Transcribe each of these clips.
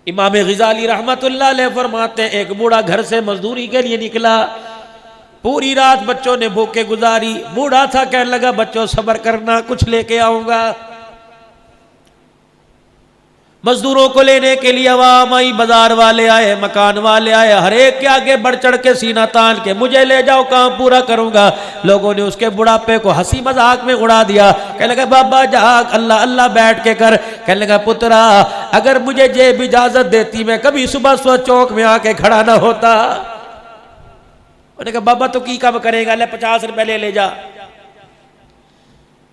इमाम ग़ज़ाली रहमतुल्लाह अलैह फरमाते हैं, एक बूढ़ा घर से मजदूरी के लिए निकला, पूरी रात बच्चों ने भूखे गुजारी। बूढ़ा था, कहने लगा बच्चों सब्र करना, कुछ लेके आऊंगा। मजदूरों को लेने के लिए अवाम आई, बाजार वाले आए, मकान वाले आए, हर एक के आगे बढ़ चढ़ के सीना तान के मुझे ले जाओ, काम पूरा करूंगा। लोगों ने उसके बुढ़ापे को हंसी मजाक में उड़ा दिया। कहने लगा बाबा जाग, अल्लाह अल्लाह बैठ के कर। कहने लगा पुत्रा, अगर मुझे जेब इजाजत देती मैं कभी सुबह सुबह चौक में आके खड़ा ना होता। उन्होंने कहा बाबा तो की काम करेगा, ले 50 रुपए ले जा।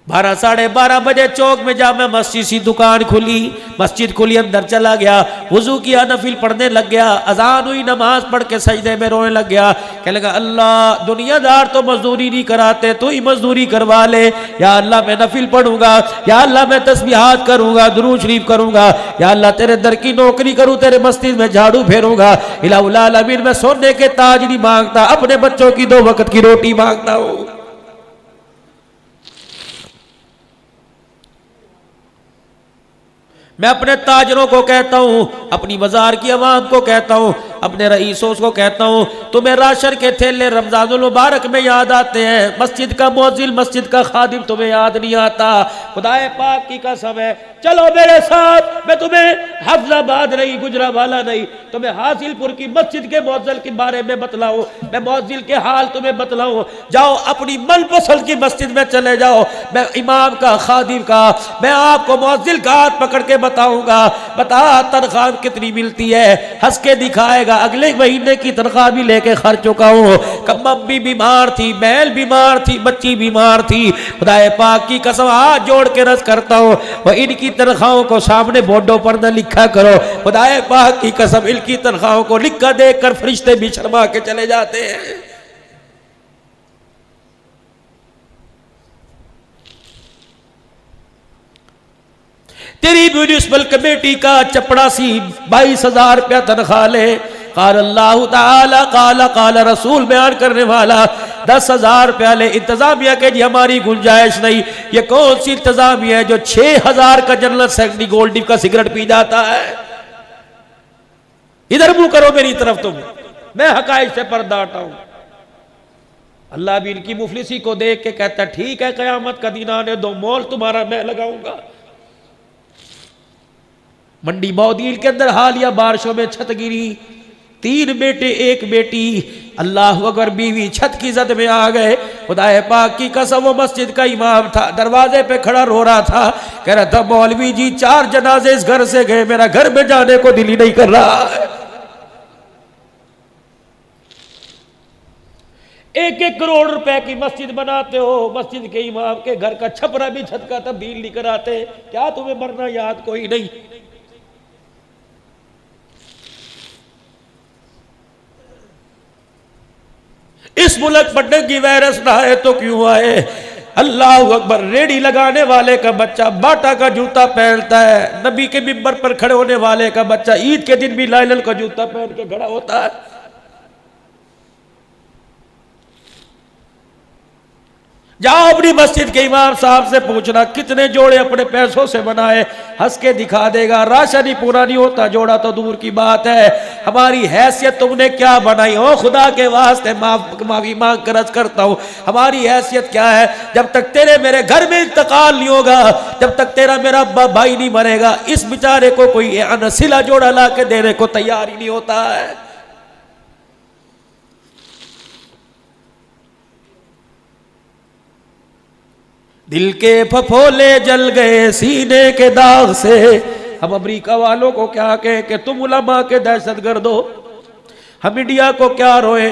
12 साढ़े 12 बजे चौक में जा मैं मस्जिद सी दुकान खुली, मस्जिद खुली, अंदर चला गया, वजू किया, नफिल पढ़ने लग गया, अजान हुई, नमाज पढ़ के सजदे में रोने लग गया। कहने लगा अल्लाह दुनियादार तो मजदूरी नहीं कराते, तू ही मजदूरी करवा ले। या अल्लाह मैं नफिल पढ़ूंगा, या अल्लाह मैं तस्बीहात करूंगा, दुरूद शरीफ करूंगा, या अल्लाह तेरे दर की नौकरी करूं, तेरे मस्जिद में झाड़ू फेरूंगा। इलाहुल आलमीन मैं सोने के ताज नहीं मांगता, अपने बच्चों की 2 वक्त की रोटी मांगता हूं। मैं अपने ताजरों को कहता हूं, अपनी बाजार की आवाम को कहता हूं, अपने रईसों को कहता हूं, तुम्हें राशन के थैले रमजानुल मुबारक में याद आते हैं, मस्जिद का मुअज्जिन, मस्जिद का खादिम तुम्हें याद नहीं आता। खुदाए पाक की कसम है, चलो मेरे साथ, मैं तुम्हें हफ्जाबाद नहीं, गुजरावाला नहीं, तुम्हें हासिलपुर की मस्जिद के मुअज्जिन के बारे में बतलाऊं, मैं मुअज्जिन के हाल तुम्हें बतलाऊं। जाओ अपनी मनपसंद की मस्जिद में चले जाओ, मैं इमाम का, खादिम का, मैं आपको मुअज्जिन का हाथ पकड़ के बताऊंगा, बता तनख्वाह कितनी मिलती है, हंस के दिखाएगा। अगले महीने की तनख्वाह भी लेके खर्च चुका हूं। कम्मी बीमार थी, बैल बीमार थी, बच्ची बीमार थी। खुदाए पाक की कसम हाथ जोड़ के रस करता हूं, और इनकी तनख्वाहों को सामने बोर्डों पर न लिखा करो। खुदाए पाक की कसम इनकी तनख्वाहों को लिखा देखकर फरिश्ते भी शर्मा के चले जाते हैं। तेरी म्यूनिसिपल कमेटी का चपड़ासी 22,000 रुपया तनख्वाह ले। काल अल्लाह ताला काला काला रसूल बयान करने वाला 10,000 रुपया ले। इंतजामिया के जी हमारी गुंजाइश नहीं। ये कौन सी इंतजामिया है जो 6,000 का जनरल सेक्रेटरी गोल्ड डिप का सिगरेट पी जाता है? इधर मुंह करो मेरी तरफ तुम, मैं हकायक से पर्दा हटाऊं। अल्लाह भी इनकी मुफलिसी को देख के कहता है ठीक है, कयामत का दिन आने दो, मोल तुम्हारा मैं लगाऊंगा। मंडी मौदील के अंदर हालिया बारिशों में छत गिरी, 3 बेटे 1 बेटी, अल्लाह अकबर, बीवी छत की जद में आ गए। खुदाए पाक की कसम वो मस्जिद का इमाम था, दरवाजे पे खड़ा रो रहा था, कह रहा था मौलवी जी 4 जनाजे इस घर से गए, मेरा घर में जाने को दिल ही नहीं कर रहा है। 1-1 करोड़ रुपए की मस्जिद बनाते हो, मस्जिद के इमाम के घर का छपरा भी छत का तब्दील नहीं कराते, क्या तुम्हें मरना याद कोई नहीं? इस मुल्क पर डेंगू वायरस ना आए तो क्यों आए? अल्लाह अकबर। रेडी लगाने वाले का बच्चा बाटा का जूता पहनता है, नबी के मिंबर पर खड़े होने वाले का बच्चा ईद के दिन भी लाइलन का जूता पहन के खड़ा होता है। जाओ अपनी मस्जिद के इमाम साहब से पूछना कितने जोड़े अपने पैसों से बनाए, हंस के दिखा देगा। राशन ही पूरा नहीं होता, जोड़ा तो दूर की बात है। हमारी हैसियत तुमने क्या बनाई हो? खुदा के वास्ते माफी मांग कर अर्ज करता हूं, हमारी हैसियत क्या है? जब तक तेरे मेरे घर में इंतकाल नहीं होगा, जब तक तेरा मेरा भाई नहीं मरेगा, इस बेचारे को कोई अनसिला जोड़ा ला के देने को तैयार ही नहीं होता है। दिल के फफोले जल गए सीने के दाग से। हम अमेरिका वालों को क्या कहें कि तुम उलमा के दहशतगर्द हो, हम इंडिया को क्या रोए?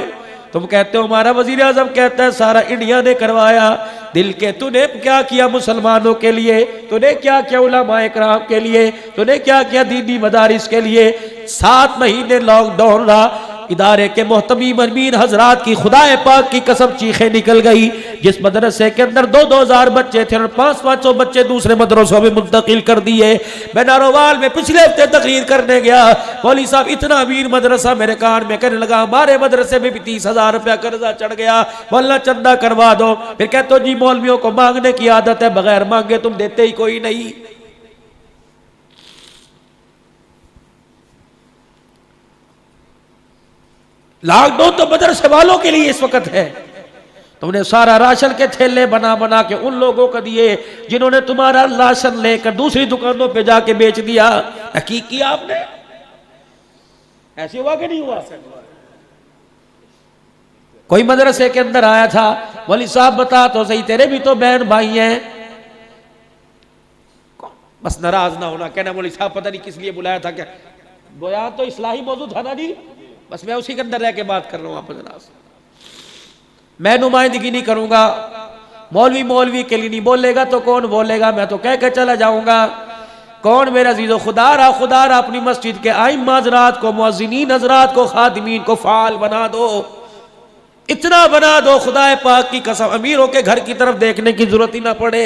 तुम कहते हो हमारा वजीर आजम कहता है सारा इंडिया ने करवाया। दिल के तूने क्या किया मुसलमानों के लिए? तूने क्या किया उलमाए कराम के लिए? तूने क्या किया दीनी मदारिस के लिए? 7 महीने लॉकडाउन रहा, इदारे के मोहतमीम अमीन हजरात की खुदाए पाक की कसम चीखें निकल गई। जिस मदरसे के अंदर 2-2 हजार बच्चे थे और 500-500 बच्चे दूसरे मदरसों में मुंतकिल कर दिए। मैं नारोवाल में पिछले हफ्ते तकरीर करने गया, मौलवी साहब इतना अमीर मदरसा मेरे कान में कहने लगा हमारे मदरसे में भी 30,000 रुपया कर्जा चढ़ गया, मौलाना चंदा करवा दो। फिर कहते हो जी मौलवियों को मांगने की आदत है, बगैर मांगे तुम देते ही कोई नहीं। लॉकडाउन तो मदरसे वालों के लिए इस वक्त है। तुमने सारा राशन के थैले बना बना के उन लोगों को दिए जिन्होंने तुम्हारा राशन लेकर दूसरी दुकानों पे जाके बेच दिया। हकीक किया आपने? ऐसे हुआ कि नहीं हुआ? कोई मदरसे के अंदर आया था, मौलवी साहब बता तो सही, तेरे भी तो बहन भाई हैं। बस नाराज ना होना, कहना मौलवी साहब पता नहीं किस लिए बुलाया था, क्या बयान तो इस्लाही मौजूद था ना जी, बस मैं उसी के अंदर रह के बात कर रहा हूं। आप जरा मैं नुमाइंदगी नहीं करूंगा, मौलवी मौलवी के लिए नहीं बोलेगा तो कौन बोलेगा, मैं तो कह के चला जाऊंगा। कौन मेरा अजीज़ो, खुदा रहा अपनी मस्जिद के आइम्मा हज़रात को, मुअज़्ज़िनीन हज़रात को, खादिमीन को फाल बना दो, इतना बना दो खुदा पाक की कसम अमीरों के घर की तरफ देखने की जरूरत ही ना पड़े।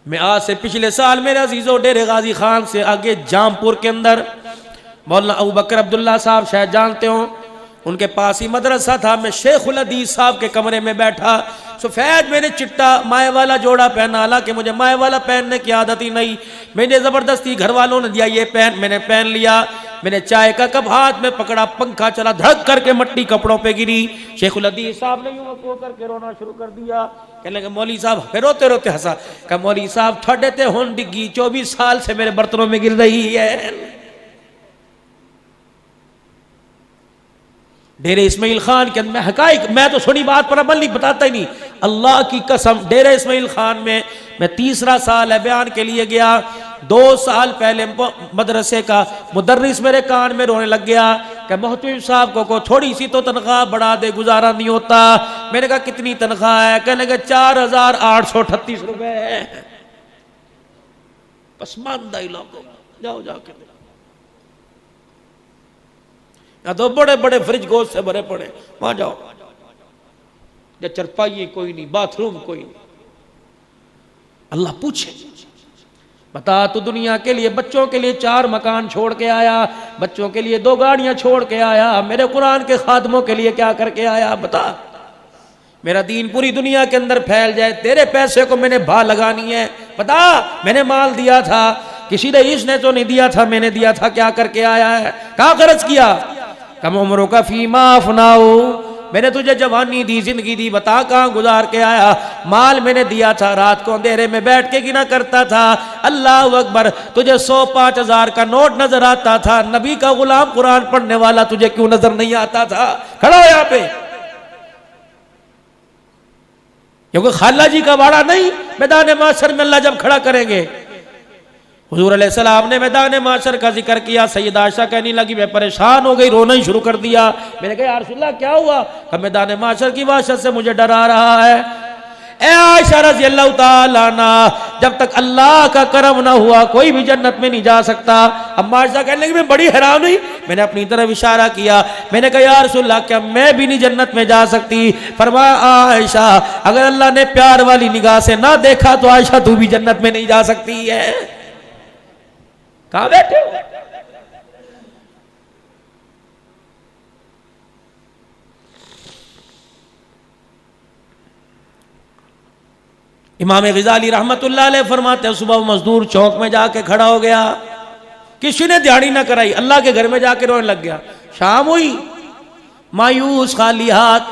मैं आज से पिछले साल मेरे अजीजों डेरे गाजी खान से आगे जामपुर के अंदर मौलाना अबू बकर अब्दुल्ला साहब शायद जानते हो, उनके पास ही मदरसा था। मैं शेखुल हदीस साहब के कमरे में बैठा, सफेद मैंने चिट्टा माए वाला जोड़ा पहना, हालांकि मुझे माए वाला पहनने की आदत ही नहीं, मैंने जबरदस्ती घर वालों ने दिया ये पहन, मैंने पहन लिया। मैंने चाय का कप हाथ में पकड़ा, पंखा चला, धड़क करके मट्टी कपड़ों पे गिरी। शेखुल हदीस साहब ने यूं को करके रोना शुरू कर दिया। कहने लगे मौलवी साहब, फिर रोते रोते हंसा, कहा मौलवी साहब ठंडे ते होन डिग्गी 24 साल से मेरे बर्तनों में गिर रही है। डेरे इस्माइल खान के अंदर हकाइक, मैं तो सुनी बात पर अमल नहीं बताता ही नहीं, अल्लाह की कसम। डेरे इस्माइल खान में मैं तीसरा साल है बयान के लिए गया। 2 साल पहले मदरसे का मुदर्रिस मेरे कान में रोने लग गया कि मोहतमिम साहब को थोड़ी सी तो तनख्वाह बढ़ा दे, गुजारा नहीं होता। मैंने कहा कितनी तनख्वाह है? कहने लगे 4838 रुपए है। पसमानदा इलाकों जाओ जाके, तो बड़े बड़े फ्रिज गोश्त से भरे पड़े, वहां जाओ, या चरपाई कोई नहीं, बाथरूम कोई नहीं। अल्लाह पूछे, बता तू दुनिया के लिए बच्चों के लिए 4 मकान छोड़ के आया, बच्चों के लिए 2 गाड़ियां छोड़ के आया, मेरे कुरान के खादमों के लिए क्या करके आया? बता। मेरा दीन पूरी दुनिया के अंदर फैल जाए, तेरे पैसे को मैंने भा लगानी है, बता। मैंने माल दिया था, किसी रईस ने तो नहीं दिया था, मैंने दिया था, क्या करके आया है? कहाँ खर्च किया? कम उम्रों का फीमा अफनाओ, मैंने तुझे जवानी दी, जिंदगी दी, बता कहाँ गुजार के आया? माल मैंने दिया था, रात को अंधेरे में बैठ के गिना करता था। अल्लाह अकबर, तुझे 100-5,000 का नोट नजर आता था, नबी का गुलाम कुरान पढ़ने वाला तुझे क्यों नजर नहीं आता था? खड़ा हो यहाँ पे, क्योंकि खाला जी का वाड़ा नहीं, मैदान माशर में अल्लाह जब खड़ा करेंगे। हुजूर अलैहिस्सलाम ने मैदान माशर का जिक्र किया, सैयदा आयशा कहने लगी मैं परेशान हो गई, रोना ही शुरू कर दिया। मैंने कहा या रसूलल्लाह क्या हुआ? कहा मैदान माशर की वहशत से मुझे डर आ रहा है। ए आयशा रज़ी अल्लाह ताला अन्हा, जब तक अल्लाह का करम ना हुआ कोई भी जन्नत में नहीं जा सकता। अम्मा आयशा कहने लगी मैं बड़ी हैरान हुई, मैंने अपनी तरफ इशारा किया, मैंने कहा या रसूलल्लाह क्या मैं भी नहीं जन्नत में जा सकती? फरमाया आयशा अगर अल्लाह ने प्यार वाली निगाह से ना देखा तो आयशा तू भी जन्नत में नहीं जा सकती है। कहां बैठे हो? इमाम ग़ज़ाली रहमतुल्लाह अलैह फरमाते हैं सुबह मजदूर चौक में जाके खड़ा हो गया, किसी ने दिहाड़ी ना कराई, अल्लाह के घर में जाके रोने लग गया। शाम हुई, मायूस खाली हाथ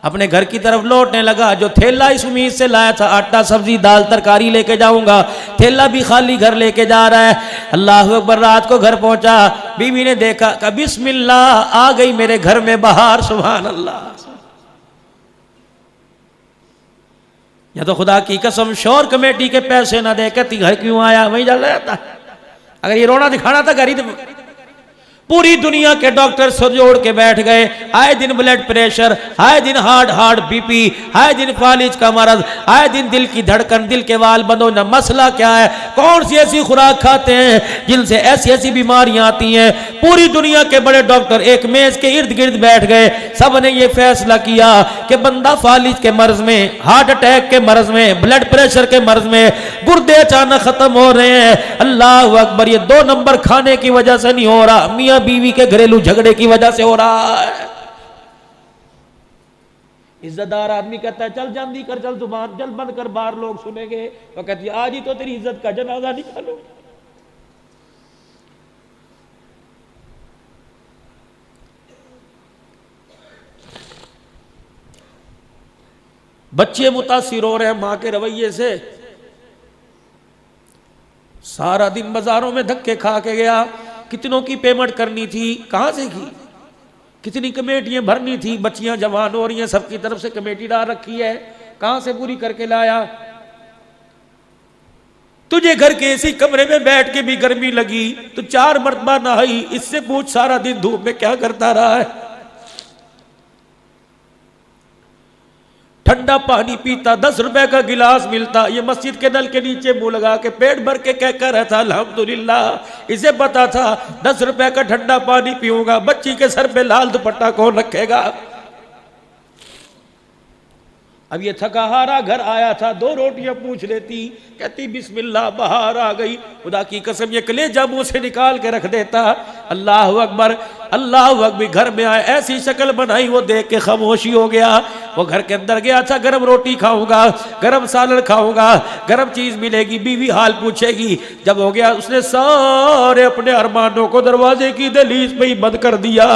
अपने घर की तरफ लौटने लगा। जो थैला इस उम्मीद से लाया था आटा सब्जी दाल तरकारी लेके जाऊंगा, थैला भी खाली घर लेके जा रहा है। अल्लाह अकबर, रात को घर पहुंचा, बीवी ने देखा कि बिस्मिल्लाह आ गई मेरे घर में बहार, सुभान अल्लाह। या तो खुदा की कसम शोर कमेटी के पैसे ना दे कहती घर क्यों आया, वहीं जल जाता। अगर ये रोना दिखाना था घर ही, पूरी दुनिया के डॉक्टर सर जोड़ के बैठ गए, आए दिन ब्लड प्रेशर, आए दिन हार्ट बीपी, आए दिन फालिज का मरज, आए दिन दिल की धड़कन, दिल के वाल बंद होना। मसला क्या है? कौन सी ऐसी खुराक खाते हैं जिनसे ऐसी ऐसी बीमारियां आती हैं? पूरी दुनिया के बड़े डॉक्टर एक मेज के इर्द गिर्द बैठ गए, सब ने ये फैसला किया कि बंदा फालिज के मर्ज में, हार्ट अटैक के मर्ज में, ब्लड प्रेशर के मर्ज में, गुर्दे अचानक खत्म हो रहे हैं। अल्लाह अकबर, ये 2 नंबर खाने की वजह से नहीं हो रहा, मियां बीवी के घरेलू झगड़े की वजह से हो रहा है। इज्जतदार आदमी कहता है चल जल्दी कर, चल जुबान जल बंद कर, बाहर लोग सुनेंगे। वो कहती है आज ही तो तेरी इज्जत का जनाजा निकालो। बच्चे मुतासिर हो रहे हैं मां के रवैये से। सारा दिन बाजारों में धक्के खा के गया, कितनों की पेमेंट करनी थी, कहां से की, कितनी कमेटियां भरनी थी, बच्चियां जवान हो रही हैं, सबकी तरफ से कमेटी डाल रखी है, कहां से पूरी करके लाया। तुझे घर के इसी कमरे में बैठ के भी गर्मी लगी, तो 4 मरतबा नहाई, इससे पूछ सारा दिन धूप में क्या करता रहा है। ठंडा पानी पीता, 10 रुपए का गिलास मिलता, ये मस्जिद के नल के नीचे मुंह लगा के पेट भर के कहकर रहता अल्हम्दुलिल्लाह। इसे पता था 10 रुपए का ठंडा पानी पीऊंगा, बच्ची के सर पे लाल दुपट्टा कौन रखेगा। अब ये थका हारा घर आया था, 2 रोटियां पूछ लेती, कहती बिस्मिल्लाह, बाहर आ गई। खुदा की कसम ये कलेजा मुंह से निकाल के रख देता। अल्लाह अकबर, अल्लाह अकबर। घर में आए, ऐसी शक्ल बनाई, वो देख के खामोशी हो गया। वो घर के अंदर गया था, गरम रोटी खाऊंगा, गरम सालन खाऊंगा, गरम चीज मिलेगी, बीवी हाल पूछेगी। जब हो गया, उसने सारे अपने अरमानों को दरवाजे की दहलीज पे ही बंद कर दिया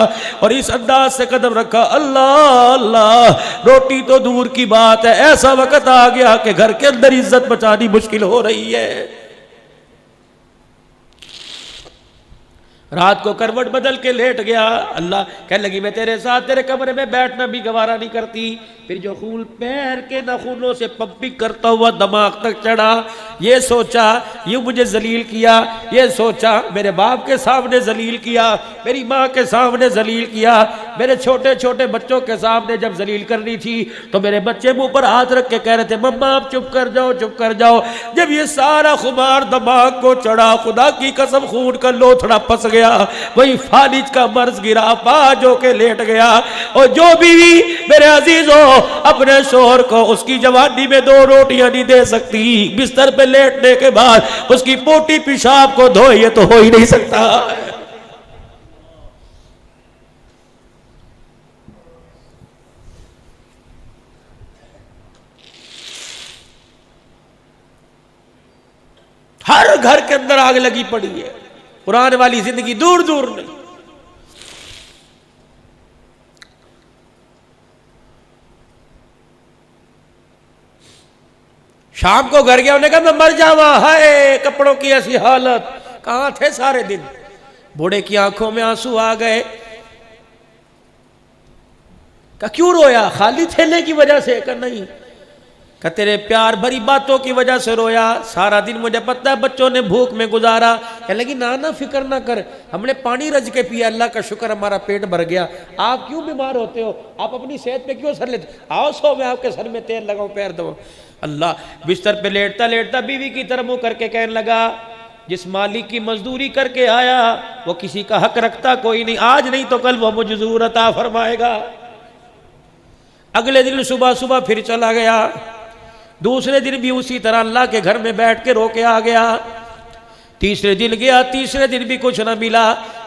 और इस अंदाज से कदम रखा, अल्लाह अल्लाह। रोटी तो दूर की बात है, ऐसा वक्त आ गया कि घर के अंदर इज्जत बचानी मुश्किल हो रही है। रात को करवट बदल के लेट गया। अल्लाह कहने लगी मैं तेरे साथ तेरे कमरे में बैठना भी गवारा नहीं करती। फिर जो खून पैर के नाखूनों से पंपिंग करता हुआ दिमाग तक चढ़ा, ये सोचा ये मुझे जलील किया, ये सोचा मेरे बाप के सामने जलील किया, मेरी माँ के सामने जलील किया, मेरे छोटे छोटे बच्चों के सामने जब जलील करनी थी तो मेरे बच्चे मुंह पर हाथ रख के कह रहे थे मम्मा आप चुप कर जाओ, चुप कर जाओ। जब ये सारा खुमार दिमाग को चढ़ा, खुदा की कसम खून का लोथड़ा फंस गया, वही फालिज का मर्ज गिरा, बाज होके लेट गया। और जो बीवी मेरे अजीजों अपने शोहर को उसकी जवानी में 2 रोटियां नहीं दे सकती, बिस्तर पे लेटने के बाद उसकी पोटी पेशाब को धोए, ये तो हो ही नहीं सकता। हर घर के अंदर आग लगी पड़ी है, कुरान वाली जिंदगी दूर दूर नहीं। शाम को घर गया, उन्होंने कहा मैं मर जावा, हाय कपड़ों की ऐसी हालत, कहां थे सारे दिन। बूढ़े की आंखों में आंसू आ गए। कहा क्यों रोया, खाली थैले की वजह से? कहा नहीं, कहा तेरे प्यार भरी बातों की वजह से रोया। सारा दिन मुझे पता है बच्चों ने भूख में गुजारा। कहने लगी ना ना फिक्र ना कर, हमने पानी रज के पिया, अल्लाह का शुक्र हमारा पेट भर गया। आप क्यों बीमार होते हो, आप अपनी सेहत पे क्यों सर लेते? आओ सो मैं आपके सर में तेल लगाऊं, पैर दबाऊं। अल्लाह। बिस्तर पे लेटता लेटता बीवी की तरफ मुंह करके कहने लगा जिस मालिक की मजदूरी करके आया वो किसी का हक रखता कोई नहीं, आज नहीं तो कल वो मुझे जरूर अता फरमाएगा। अगले दिन सुबह सुबह फिर चला गया, दूसरे दिन भी उसी तरह अल्लाह के घर में बैठ के रो के आ गया। तीसरे दिन गया, तीसरे दिन भी कुछ ना मिला।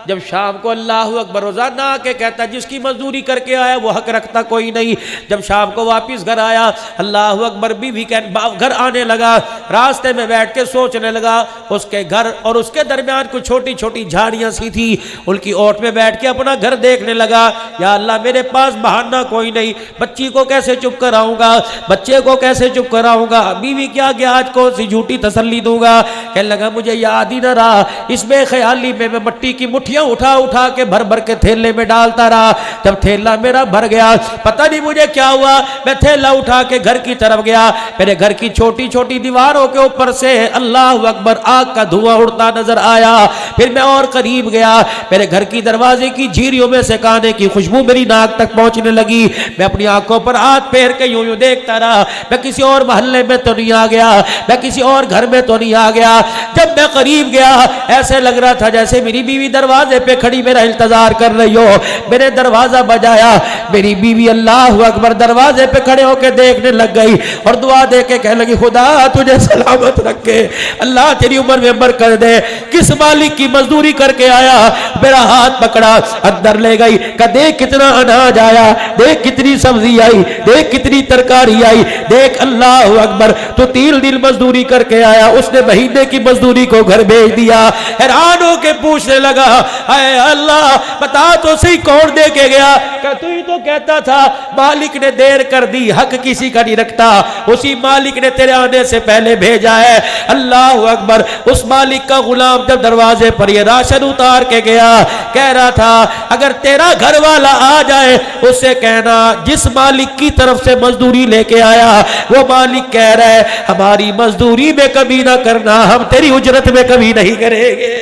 जब शाम को अल्लाह अकबर रोजाना आके कहता जिसकी मजदूरी करके आया वो हक रखता कोई नहीं। जब शाम को वापस घर आया, अल्लाह अकबर बीवी के घर आने लगा, रास्ते में बैठ के सोचने लगा। उसके घर और उसके दरमियान कुछ छोटी छोटी झाड़ियां सी थी, उनकी ओट में बैठ के अपना घर देखने लगा। या अल्लाह मेरे पास बहाना कोई नहीं, बच्ची को कैसे चुप कराऊंगा, बच्चे को कैसे चुप कराऊंगा, बीवी क्या गया आज कौन सी झूठी तसल्ली दूंगा। कहने लगा मुझे याद ही न रहा, इसमें ख्याली में मैं मट्टी की मुट्ठी उठा उठा के भर भर के थैले में डालता रहा। जब थैला मेरा भर गया, पता नहीं मुझे क्या हुआ, मैं थैला उठा के घर की तरफ गया। मेरे घर की छोटी छोटी दीवारों के ऊपर से अल्लाह अकबर आग का धुआं उड़ता नजर आया। फिर मैं और करीब गया, मेरे घर की दरवाजे की झीरियों में से खाने की खुशबू मेरी नाक तक पहुंचने लगी। मैं अपनी आंखों पर हाथ फेर के यूं यूं देखता रहा, मैं किसी और मोहल्ले में तो नहीं आ गया, मैं किसी और घर में तो नहीं आ गया। जब मैं करीब गया, ऐसे लग रहा था जैसे मेरी बीवी दरवाजे दरवाजे पे खड़ी मेरा इंतजार कर रही हो। मैंने दरवाजा बजाया, मेरी बीवी अल्लाह अकबर दरवाजे पे खड़े होके देखने लग गई और दुआ दे के कहने लगी, खुदा तुझे सलामत रखे, अल्लाह तेरी उम्र में बरकत दे। किस मालिक की मजदूरी करके आया? मेरा हाथ पकड़ा, अंदर ले गई, कहा देख कितना अनाज आया, देख कितनी सब्जी आई, देख कितनी तरकारी आई, देख अल्लाह अकबर तो 3 दिन मजदूरी करके आया, उसने महीने की मजदूरी को घर भेज दिया। हैरान होके पूछने लगा, हाय अल्लाह बता तो सही कौन दे के गया? तू ही तो कहता था मालिक ने देर कर दी, हक किसी का नहीं रखता, उसी मालिक ने तेरे आने से पहले भेजा है। अल्लाह अकबर। उस मालिक का गुलाम जब दरवाजे पर ये राशन उतार के गया, कह रहा था अगर तेरा घर वाला आ जाए उससे कहना जिस मालिक की तरफ से मजदूरी लेके आया वो मालिक कह रहा है हमारी मजदूरी में कमी ना करना, हम तेरी उजरत में कमी नहीं करेंगे।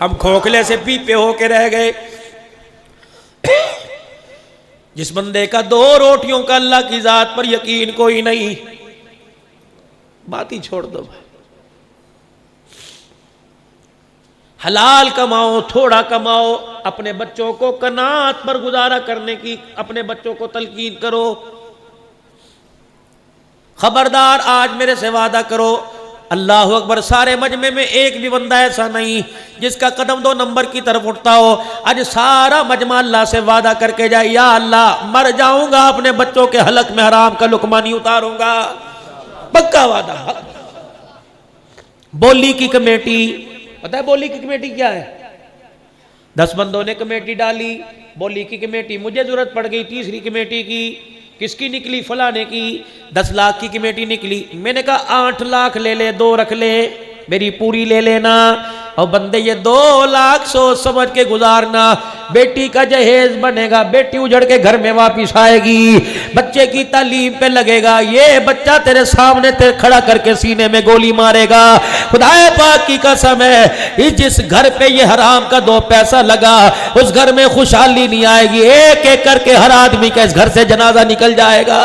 हम खोखले से पीपे होके रह गए। जिस बंदे का 2 रोटियों का अल्लाह की जात पर यकीन कोई नहीं, बात ही छोड़ दो भाई। हलाल कमाओ, थोड़ा कमाओ, अपने बच्चों को कनात पर गुजारा करने की अपने बच्चों को तलकीन करो। खबरदार आज मेरे से वादा करो, अल्लाह अकबर, सारे मजमे में एक भी बंदा ऐसा नहीं जिसका कदम 2 नंबर की तरफ उठता हो। आज सारा मजमा अल्लाह से वादा करके जाए, या अल्लाह मर जाऊंगा अपने बच्चों के हलक में हराम का लुकमा नहीं उतारूंगा, पक्का वादा। बोली की कमेटी, पता है बोली की कमेटी क्या है? 10 बंदों ने कमेटी डाली, बोली की कमेटी मुझे जरूरत पड़ गई, तीसरी कमेटी की किसकी निकली? फलाने की। 10 लाख की कमेटी निकली। मैंने कहा 8 लाख ले ले, 2 रख ले, मेरी पूरी ले लेना। और बंदे ये 2 लाख सोच समझ के गुजारना, बेटी का जहेज बनेगा, बेटी उजड़ के घर में वापिस आएगी, बच्चे की तालीम पे लगेगा, ये बच्चा तेरे सामने तेरे खड़ा करके सीने में गोली मारेगा। खुदाए पाक की कसम है, जिस घर पे ये हराम का 2 पैसा लगा उस घर में खुशहाली नहीं आएगी। एक एक करके हर आदमी का इस घर से जनाजा निकल जाएगा।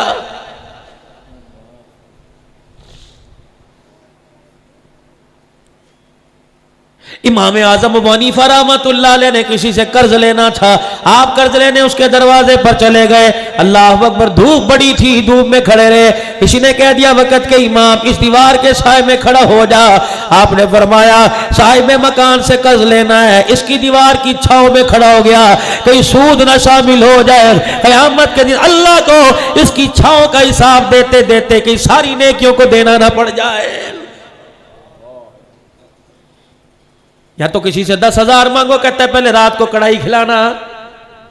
इमाम आजम अबू हनीफा रहमतुल्लाह अलैह ने किसी से कर्ज लेना था, आप कर्ज लेने उसके दरवाजे पर चले गए। अल्लाह अकबर, धूप बड़ी थी, धूप में खड़े रहे। किसी ने कह दिया वक़्त के इमाम इस दीवार के साए में खड़ा हो जा। आपने फरमाया साहिब मकान से कर्ज लेना है, इसकी दीवार की छांव में खड़ा हो गया, कोई सूद न शामिल हो जाए, क़यामत के दिन अल्लाह को इसकी छांव का हिसाब देते देते कि सारी नेकियों को देना ना पड़ जाए। या तो किसी से 10,000 मांगो, कहता है पहले रात को कढ़ाई खिलाना।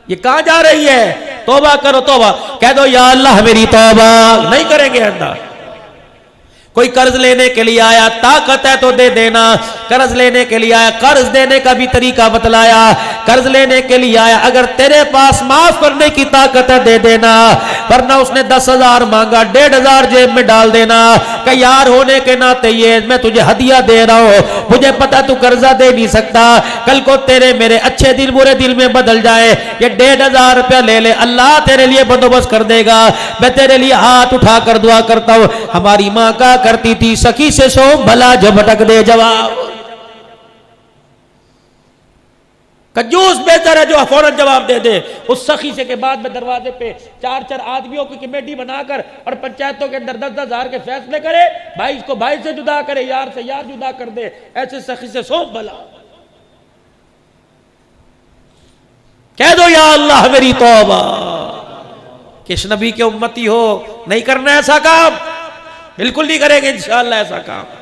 ये कहां जा रही है? तौबा करो, तौबा कह दो, या अल्लाह मेरी तौबा नहीं करेंगे अल्लाह। कोई कर्ज लेने के लिए आया, ताकत है तो दे देना। कर्ज लेने के लिए आया, कर्ज देने का भी तरीका बतलाया। कर्ज लेने के लिए आया, अगर तेरे पास माफ करने की ताकत है दे देना, वरना उसने 10,000 मांगा, 1,500 जेब में डाल देना। कि यार होने के नाते ये मैं तुझे हदिया दे रहा हूं, मुझे पता तू कर्जा दे नहीं सकता, कल को तेरे मेरे अच्छे दिन बुरे दिल में बदल जाए, ये 1,500 रुपया ले ले, अल्लाह तेरे लिए बंदोबस्त कर देगा। मैं तेरे लिए हाथ उठा कर दुआ करता हूं। हमारी माँ का करती थी, सखी से सो भला झपटक दे जवाब। कंजूस बेहतर है जो फौरन जवाब दे दे। उस सखी से के बाद में दरवाजे पे 4-4 आदमियों की कमेटी बनाकर और पंचायतों के अंदर 10-10 हजार के फैसले करे, भाई को भाई से जुदा करे, यार से यार जुदा कर दे। ऐसे सखी से सो भला। कह दो या अल्लाह मेरी तौबा। किस नबी के उम्मती हो, नहीं करना ऐसा काम, बिल्कुल नहीं करेंगे इंशाअल्लाह ऐसा काम।